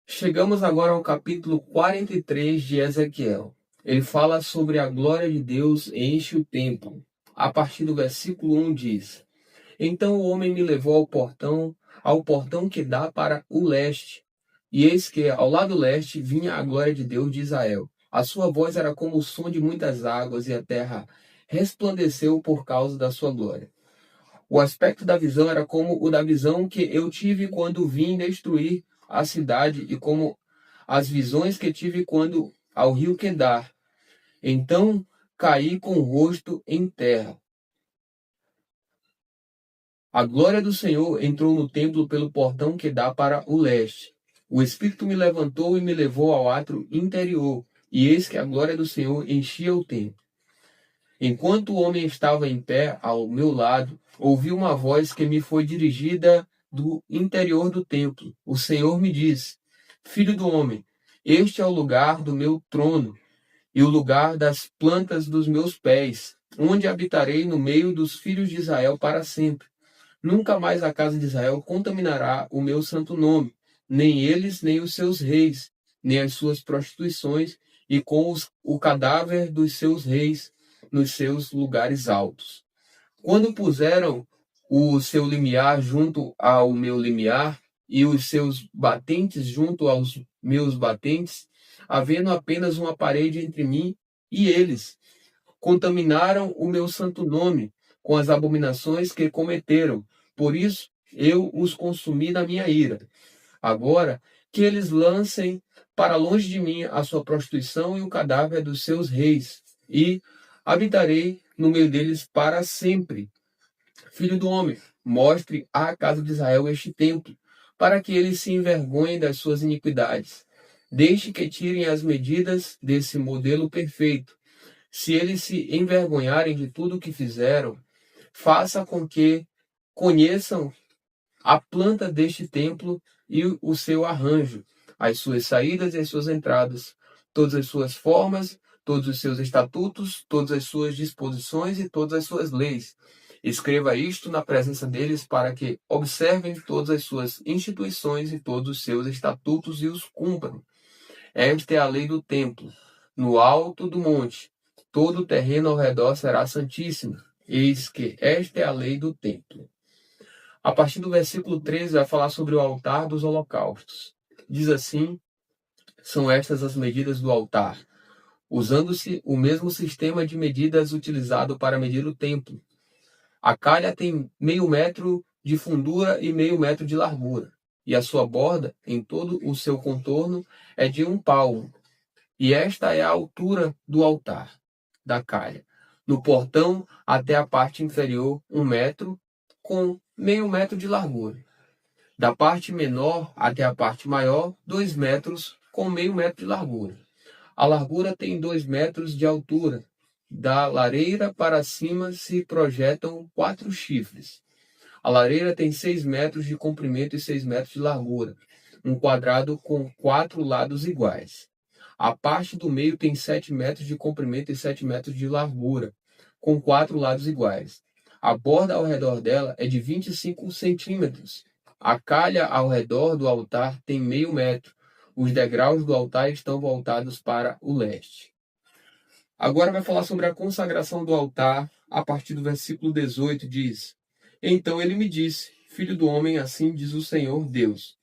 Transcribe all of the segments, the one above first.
Chegamos agora ao capítulo 43 de Ezequiel. Ele fala sobre a glória de Deus enche o templo. A partir do versículo 1 diz: Então o homem me levou ao portão que dá para o leste. E eis que, ao lado leste, vinha a glória de Deus de Israel. A sua voz era como o som de muitas águas, e a terra resplandeceu por causa da sua glória. O aspecto da visão era como o da visão que eu tive quando vim destruir a cidade, e como as visões que tive quando ao rio Quedar. Então caí com o rosto em terra. A glória do Senhor entrou no templo pelo portão que dá para o leste. O Espírito me levantou e me levou ao átrio interior, e eis que a glória do Senhor enchia o templo. Enquanto o homem estava em pé ao meu lado, ouvi uma voz que me foi dirigida do interior do templo. O Senhor me disse: Filho do homem, este é o lugar do meu trono e o lugar das plantas dos meus pés, onde habitarei no meio dos filhos de Israel para sempre. Nunca mais a casa de Israel contaminará o meu santo nome, nem eles, nem os seus reis, nem as suas prostituições, e com o cadáver dos seus reis nos seus lugares altos. Quando puseram o seu limiar junto ao meu limiar, e os seus batentes junto aos meus batentes, havendo apenas uma parede entre mim e eles, contaminaram o meu santo nome com as abominações que cometeram. Por isso eu os consumi na minha ira. Agora que eles lancem para longe de mim a sua prostituição e o cadáver dos seus reis, e habitarei no meio deles para sempre. Filho do homem, mostre à casa de Israel este templo, para que eles se envergonhem das suas iniquidades. Deixe que tirem as medidas desse modelo perfeito. Se eles se envergonharem de tudo o que fizeram, faça com que conheçam a planta deste templo e o seu arranjo, as suas saídas e as suas entradas, todas as suas formas, todos os seus estatutos, todas as suas disposições e todas as suas leis. Escreva isto na presença deles para que observem todas as suas instituições e todos os seus estatutos e os cumpram. Esta é a lei do templo. No alto do monte, todo o terreno ao redor será santíssimo. Eis que esta é a lei do templo. A partir do versículo 13 vai falar sobre o altar dos holocaustos. Diz assim: são estas as medidas do altar, usando-se o mesmo sistema de medidas utilizado para medir o templo. A calha tem 0,5 metro de fundura e 0,5 metro de largura, e a sua borda, em todo o seu contorno, é de 1 palmo. E esta é a altura do altar, da calha. No portão, até a parte inferior, 1 metro, com 0,5 metro de largura. Da parte menor até a parte maior, 2 metros, com 0,5 metro de largura. A largura tem 2 metros de altura. Da lareira para cima se projetam 4 chifres. A lareira tem 6 metros de comprimento e 6 metros de largura, um quadrado com 4 lados iguais. A parte do meio tem 7 metros de comprimento e 7 metros de largura, com 4 lados iguais. A borda ao redor dela é de 25 centímetros. A calha ao redor do altar tem 0,5 metro. Os degraus do altar estão voltados para o leste. Agora vai falar sobre a consagração do altar. A partir do versículo 18 diz: Então ele me disse: Filho do homem, assim diz o Senhor Deus.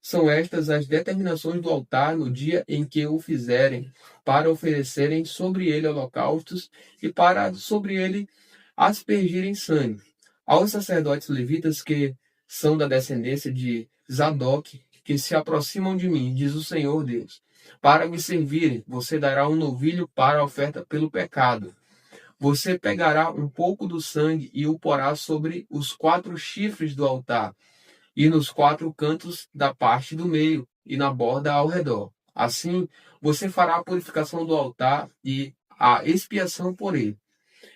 São estas as determinações do altar no dia em que o fizerem, para oferecerem sobre ele holocaustos e para sobre ele aspergirem sangue. Aos sacerdotes levitas que são da descendência de Zadok, que se aproximam de mim, diz o Senhor Deus, para me servirem, você dará um novilho para a oferta pelo pecado. Você pegará um pouco do sangue e o porá sobre os 4 chifres do altar, e nos 4 cantos da parte do meio, e na borda ao redor. Assim, você fará a purificação do altar e a expiação por ele.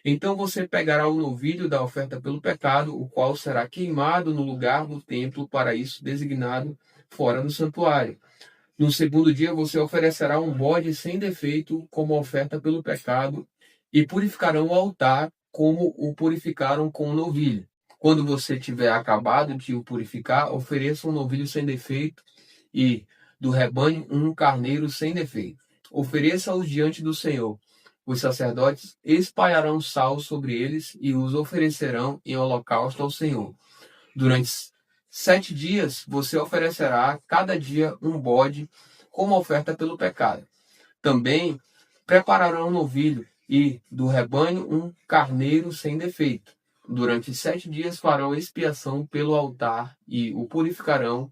Então você pegará o novilho da oferta pelo pecado, o qual será queimado no lugar do templo para isso designado fora do santuário. No segundo dia você oferecerá um bode sem defeito como oferta pelo pecado, e purificarão o altar como o purificaram com o novilho. Quando você tiver acabado de o purificar, ofereça um novilho sem defeito, e do rebanho um carneiro sem defeito. Ofereça-os diante do Senhor. Os sacerdotes espalharão sal sobre eles e os oferecerão em holocausto ao Senhor. Durante 7 dias você oferecerá cada dia um bode como oferta pelo pecado. Também prepararão um novilho e do rebanho um carneiro sem defeito. Durante 7 dias farão expiação pelo altar e o purificarão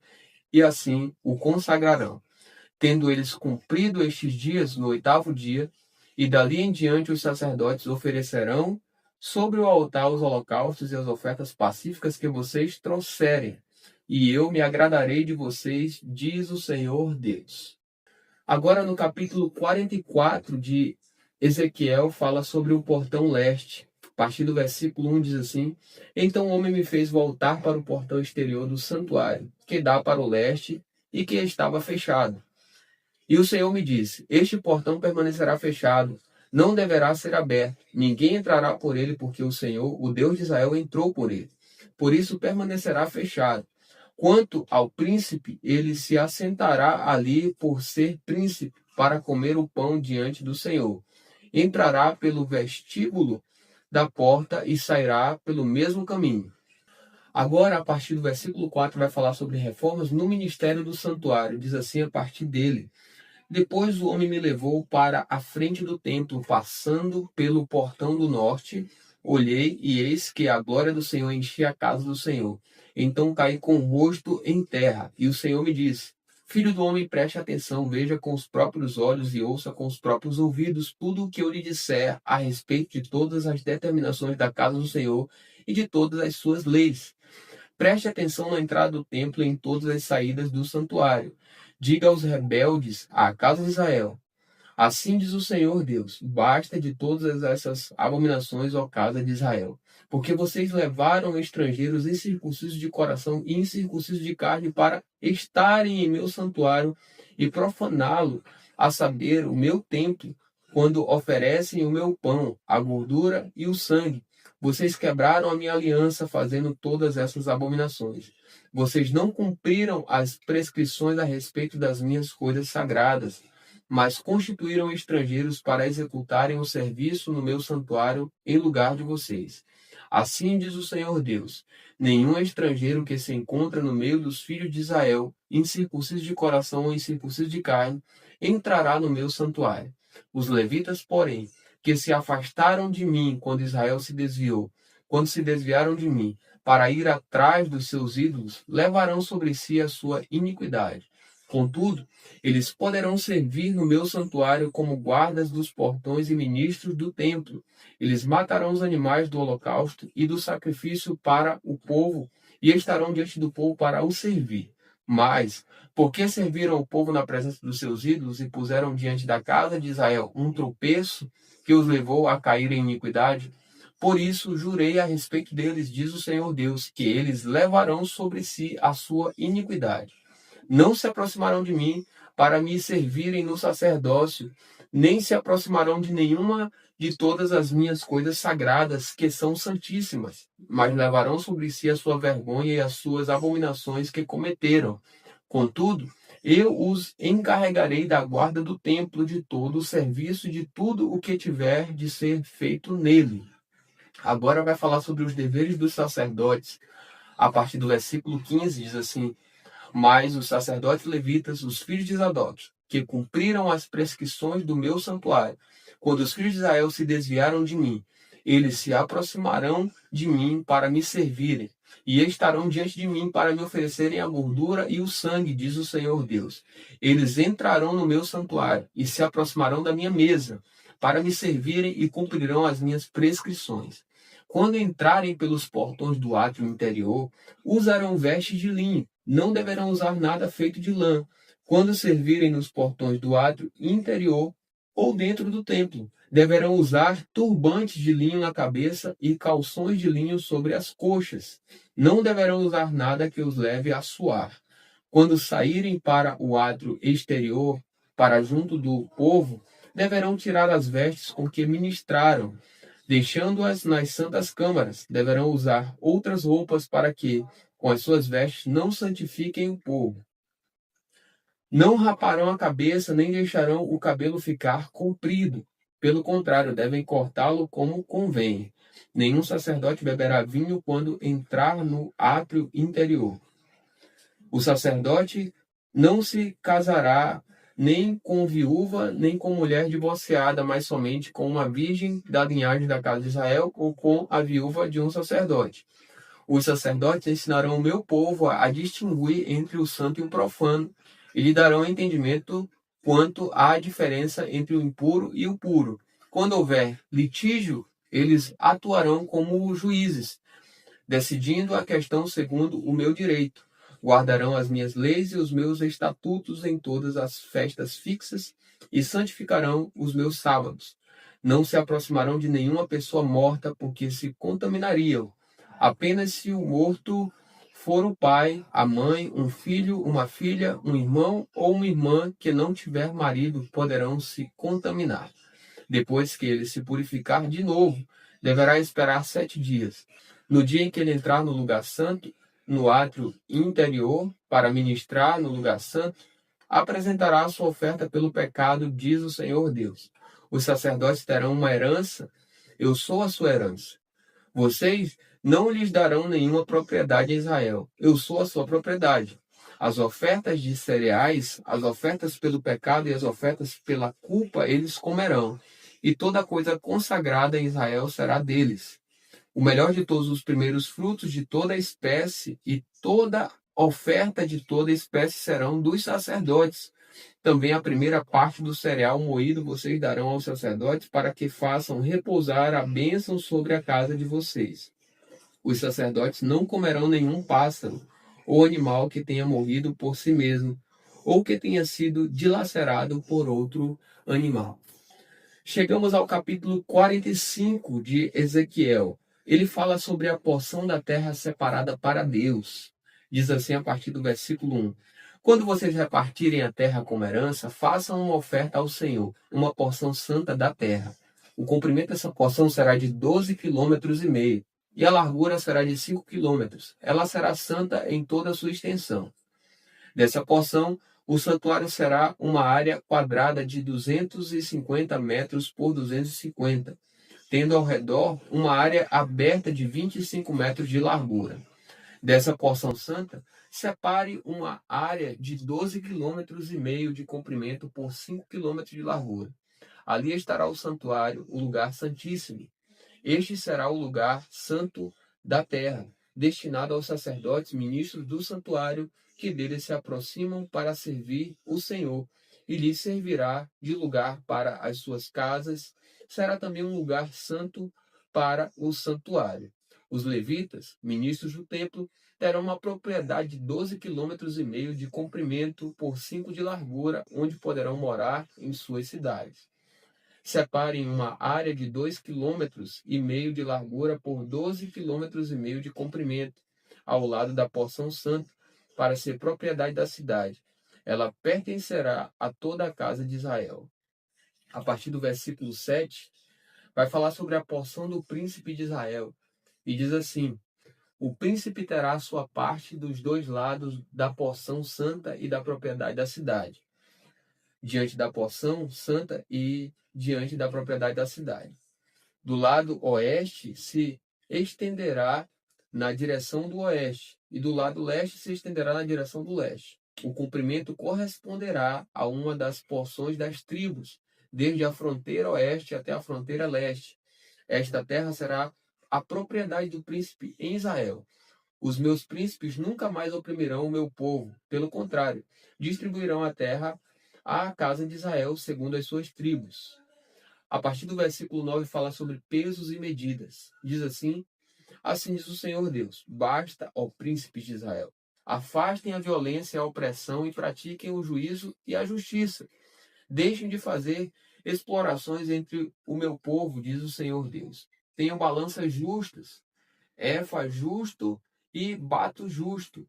e assim o consagrarão. Tendo eles cumprido estes dias no 8º dia, e dali em diante os sacerdotes oferecerão sobre o altar os holocaustos e as ofertas pacíficas que vocês trouxerem, e eu me agradarei de vocês, diz o Senhor Deus. Agora no capítulo 44 de Ezequiel fala sobre o portão leste. A partir do versículo 1 diz assim: Então o homem me fez voltar para o portão exterior do santuário, que dá para o leste e que estava fechado. E o Senhor me disse: Este portão permanecerá fechado, não deverá ser aberto. Ninguém entrará por ele, porque o Senhor, o Deus de Israel, entrou por ele. Por isso permanecerá fechado. Quanto ao príncipe, ele se assentará ali por ser príncipe, para comer o pão diante do Senhor. Entrará pelo vestíbulo da porta e sairá pelo mesmo caminho. Agora, a partir do versículo 4, vai falar sobre reformas no ministério do santuário. Diz assim a partir dele: Depois o homem me levou para a frente do templo, passando pelo portão do norte. Olhei, e eis que a glória do Senhor enchia a casa do Senhor. Então caí com o rosto em terra, e o Senhor me disse: Filho do homem, preste atenção, veja com os próprios olhos e ouça com os próprios ouvidos tudo o que eu lhe disser a respeito de todas as determinações da casa do Senhor e de todas as suas leis. Preste atenção na entrada do templo e em todas as saídas do santuário. Diga aos rebeldes, à casa de Israel: Assim diz o Senhor Deus: Basta de todas essas abominações, ó casa de Israel. Porque vocês levaram estrangeiros incircuncisos de coração e incircuncisos de carne para estarem em meu santuário e profaná-lo, a saber, o meu templo, quando oferecem o meu pão, a gordura e o sangue. Vocês quebraram a minha aliança fazendo todas essas abominações. Vocês não cumpriram as prescrições a respeito das minhas coisas sagradas, mas constituíram estrangeiros para executarem o serviço no meu santuário em lugar de vocês. Assim diz o Senhor Deus: nenhum estrangeiro que se encontra no meio dos filhos de Israel, incircunciso de coração ou incircunciso de carne, entrará no meu santuário. Os levitas, porém, que se afastaram de mim quando Israel se desviou, quando se desviaram de mim, para ir atrás dos seus ídolos, levarão sobre si a sua iniquidade. Contudo, eles poderão servir no meu santuário como guardas dos portões e ministros do templo. Eles matarão os animais do holocausto e do sacrifício para o povo e estarão diante do povo para o servir. Mas, porque serviram o povo na presença dos seus ídolos e puseram diante da casa de Israel um tropeço que os levou a cair em iniquidade, por isso jurei a respeito deles, diz o Senhor Deus, que eles levarão sobre si a sua iniquidade. Não se aproximarão de mim para me servirem no sacerdócio, nem se aproximarão de nenhuma de todas as minhas coisas sagradas, que são santíssimas, mas levarão sobre si a sua vergonha e as suas abominações que cometeram. Contudo, eu os encarregarei da guarda do templo, de todo o serviço e de tudo o que tiver de ser feito nele. Agora vai falar sobre os deveres dos sacerdotes. A partir do versículo 15 diz assim: Mas os sacerdotes levitas, os filhos de Zadok, que cumpriram as prescrições do meu santuário, quando os filhos de Israel se desviaram de mim, eles se aproximarão de mim para me servirem, e estarão diante de mim para me oferecerem a gordura e o sangue, diz o Senhor Deus. Eles entrarão no meu santuário e se aproximarão da minha mesa, para me servirem e cumprirão as minhas prescrições. Quando entrarem pelos portões do átrio interior, usarão vestes de linho, não deverão usar nada feito de lã, quando servirem nos portões do átrio interior ou dentro do templo. Deverão usar turbantes de linho na cabeça e calções de linho sobre as coxas. Não deverão usar nada que os leve a suar. Quando saírem para o átrio exterior, para junto do povo, deverão tirar as vestes com que ministraram, deixando-as nas santas câmaras. Deverão usar outras roupas para que, com as suas vestes, não santifiquem o povo. Não raparão a cabeça, nem deixarão o cabelo ficar comprido. Pelo contrário, devem cortá-lo como convém. Nenhum sacerdote beberá vinho quando entrar no átrio interior. O sacerdote não se casará nem com viúva, nem com mulher divorciada, mas somente com uma virgem da linhagem da casa de Israel ou com a viúva de um sacerdote. Os sacerdotes ensinarão o meu povo a distinguir entre o santo e o profano, e lhe darão entendimento quanto à diferença entre o impuro e o puro. Quando houver litígio, eles atuarão como juízes, decidindo a questão segundo o meu direito. Guardarão as minhas leis e os meus estatutos em todas as festas fixas e santificarão os meus sábados. Não se aproximarão de nenhuma pessoa morta, porque se contaminariam. Apenas se o morto for o pai, a mãe, um filho, uma filha, um irmão ou uma irmã que não tiver marido, poderão se contaminar. Depois que ele se purificar de novo, deverá esperar 7 dias. No dia em que ele entrar no lugar santo, no átrio interior, para ministrar no lugar santo, apresentará a sua oferta pelo pecado, diz o Senhor Deus. Os sacerdotes terão uma herança, eu sou a sua herança. Vocês não lhes darão nenhuma propriedade em Israel, eu sou a sua propriedade. As ofertas de cereais, as ofertas pelo pecado e as ofertas pela culpa eles comerão, e toda coisa consagrada em Israel será deles. O melhor de todos os primeiros frutos de toda a espécie e toda oferta de toda espécie serão dos sacerdotes. Também a primeira parte do cereal moído vocês darão aos sacerdotes para que façam repousar a bênção sobre a casa de vocês. Os sacerdotes não comerão nenhum pássaro ou animal que tenha morrido por si mesmo ou que tenha sido dilacerado por outro animal. Chegamos ao capítulo 45 de Ezequiel. Ele fala sobre a porção da terra separada para Deus. Diz assim a partir do versículo 1. Quando vocês repartirem a terra como herança, façam uma oferta ao Senhor, uma porção santa da terra. O comprimento dessa porção será de 12,5 km e a largura será de 5 km. Ela será santa em toda a sua extensão. Dessa porção, o santuário será uma área quadrada de 250 metros por 250, tendo ao redor uma área aberta de 25 metros de largura. Dessa porção santa, separe uma área de 12,5 km de comprimento por 5 km de largura. Ali estará o santuário, o lugar santíssimo. Este será o lugar santo da terra, destinado aos sacerdotes, ministros do santuário, que dele se aproximam para servir o Senhor, e lhes servirá de lugar para as suas casas. Será também um lugar santo para o santuário. Os levitas, ministros do templo, terão uma propriedade de 12,5 km de comprimento por 5 de largura, onde poderão morar em suas cidades. Separem uma área de 2,5 km de largura por 12,5 km de comprimento, ao lado da porção santa, para ser propriedade da cidade. Ela pertencerá a toda a casa de Israel. A partir do versículo 7, vai falar sobre a porção do príncipe de Israel. E diz assim: o príncipe terá a sua parte dos dois lados da porção santa e da propriedade da cidade, diante da porção santa e diante da propriedade da cidade. Do lado oeste se estenderá na direção do oeste, e do lado leste se estenderá na direção do leste. O comprimento corresponderá a uma das porções das tribos, desde a fronteira oeste até a fronteira leste. Esta terra será a propriedade do príncipe em Israel. Os meus príncipes nunca mais oprimirão o meu povo. Pelo contrário, distribuirão a terra à casa de Israel segundo as suas tribos. A partir do versículo 9 fala sobre pesos e medidas. Diz assim: assim diz o Senhor Deus: basta, ó príncipes de Israel. Afastem a violência e a opressão e pratiquem o juízo e a justiça. Deixem de fazer explorações entre o meu povo, diz o Senhor Deus. Tenham balanças justas, efa justo e bato justo.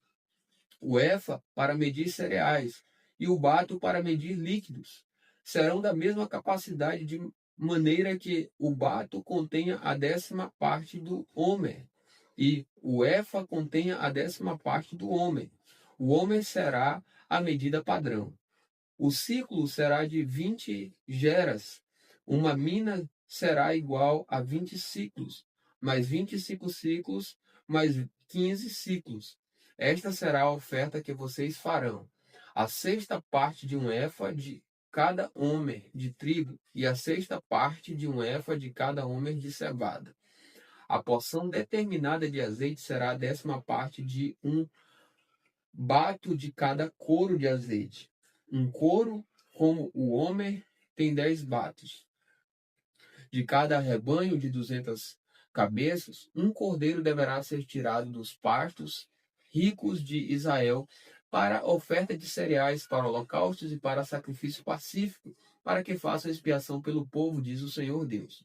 O efa para medir cereais e o bato para medir líquidos. Serão da mesma capacidade, de maneira que o bato contenha a 10ª parte do homer e o efa contenha a 10ª parte do homer. O homer será a medida padrão. O ciclo será de 20 geras. Uma mina será igual a 20 ciclos, mais 25 ciclos, mais 15 ciclos. Esta será a oferta que vocês farão. A sexta parte de um efa de cada homer de trigo e a sexta parte de um efa de cada homer de cevada. A porção determinada de azeite será a 10ª parte de um bato de cada coro de azeite. Um coro, como o homer, tem 10 batos. De cada rebanho de 200 cabeças, um cordeiro deverá ser tirado dos pastos ricos de Israel para oferta de cereais, para holocaustos e para sacrifício pacífico, para que façam expiação pelo povo, diz o Senhor Deus.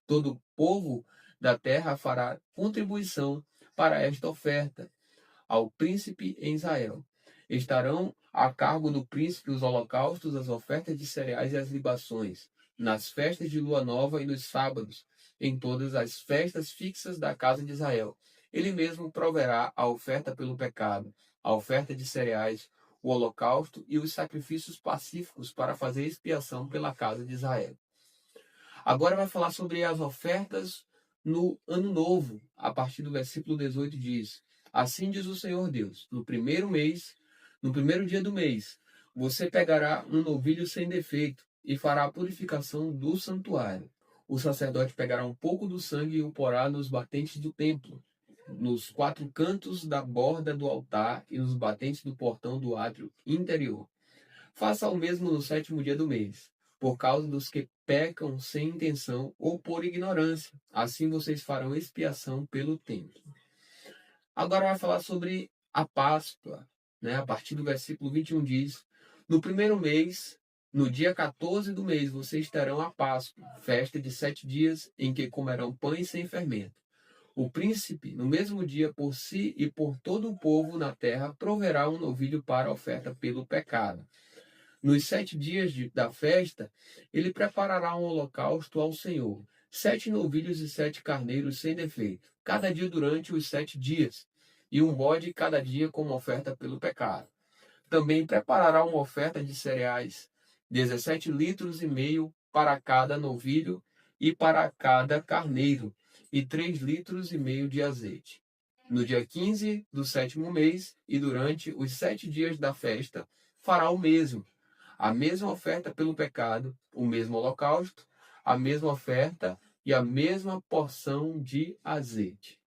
Todo o povo da terra fará contribuição para esta oferta ao príncipe em Israel. Estarão a cargo do príncipe os holocaustos, as ofertas de cereais e as libações, nas festas de lua nova e nos sábados, em todas as festas fixas da casa de Israel. Ele mesmo proverá a oferta pelo pecado, a oferta de cereais, o holocausto e os sacrifícios pacíficos para fazer expiação pela casa de Israel. Agora vai falar sobre as ofertas no ano novo. A partir do versículo 18 diz: Assim diz o Senhor Deus, no primeiro mês, no primeiro dia do mês, você pegará um novilho sem defeito e fará a purificação do santuário. O sacerdote pegará um pouco do sangue e o porá nos batentes do templo, nos 4 cantos da borda do altar e nos batentes do portão do átrio interior. Faça o mesmo no 7º dia do mês, por causa dos que pecam sem intenção ou por ignorância. Assim vocês farão expiação pelo templo. Agora vai falar sobre a Páscoa, né? A partir do versículo 21 diz: No primeiro mês, no dia 14 do mês, vocês terão a Páscoa, festa de 7 dias, em que comerão pães sem fermento. O príncipe, no mesmo dia, por si e por todo o povo na terra, proverá um novilho para a oferta pelo pecado. Nos 7 dias da festa, ele preparará um holocausto ao Senhor, 7 novilhos e 7 carneiros sem defeito, cada dia durante os 7 dias, e um bode cada dia como oferta pelo pecado. Também preparará uma oferta de cereais, 17 litros e meio para cada novilho e para cada carneiro, e 3 litros e meio de azeite. No dia 15 do 7º mês, e durante os 7 dias da festa, fará o mesmo. A mesma oferta pelo pecado, o mesmo holocausto, a mesma oferta e a mesma porção de azeite.